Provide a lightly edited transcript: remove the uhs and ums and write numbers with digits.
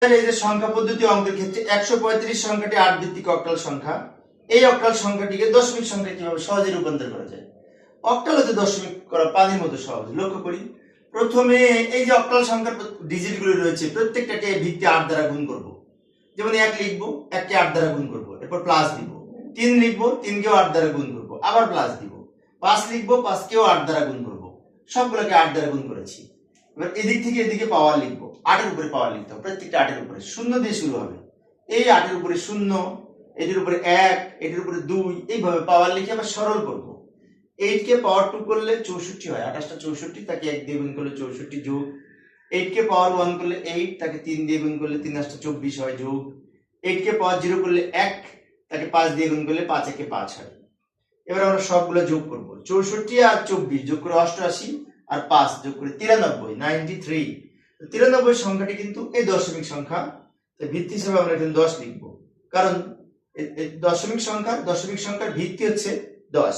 এই যে সংখ্যা পদ্ধতি অঙ্কের ক্ষেত্রে 135 সংখ্যাটি 8 ভিত্তিক অক্টাল সংখ্যা। এই অক্টাল সংখ্যাটিকে দশমিক সংখ্যায় কিভাবে সহজে রূপান্তর করা যায়? অক্টাল হতে দশমিক করা পানির মতো সহজ। লক্ষ্য করি, প্রথমে এই যে অক্টাল সংখ্যার ডিজিট গুলো রয়েছে প্রত্যেকটাকে ভিত্তি 8 দ্বারা গুণ করব। যেমন 1 লিখবো, 1 কে 8 দ্বারা গুণ করব, এরপর প্লাস দিব। 3 লিখবো, 3 কেও 8 দ্বারা গুণ করব, আবার প্লাস দিব। 5 লিখবো, 5 কেও 8 দ্বারা গুণ করব, সবগুলোকে 8 দ্বারা গুণ করেছি। এবার এদিক থেকে এদিকে পাওয়ার লিখবো, 8 এর উপরে পাওয়ার লিখতে হবে, প্রত্যেকটা 8 এর উপরে শূন্য দিয়ে শুরু হবে। এই 8 এর উপরে 0, এটির উপরে 1, এটির উপরে 2, এইভাবে পাওয়ার লিখে আবার সরল করব। 8 কে পাওয়ার 2 করলে 64 হয়, 28টা 64, তাকে 1 দিয়ে গুণ করলে 64 যোগ। 8 কে পাওয়ার 1 করলে 8, তাকে 3 দিয়ে গুণ করলে 3 8টা 24 হয় যোগ। 8 কে পাওয়ার 0 করলে 1, তাকে 5 দিয়ে গুণ করলে 5 1 5 হয়। এবার আমরা সবগুলো যোগ করব। 64 আর 24 যোগ করে 88, আর 5 যোগ করে 93, 93। 93 সংখ্যাটি কিন্তু এই দশমিক সংখ্যা, তো ভিত্তি হিসেবে আমরা এখানে 10 লিখব, কারণ দশমিক সংখ্যার ভিত্তি হচ্ছে 10।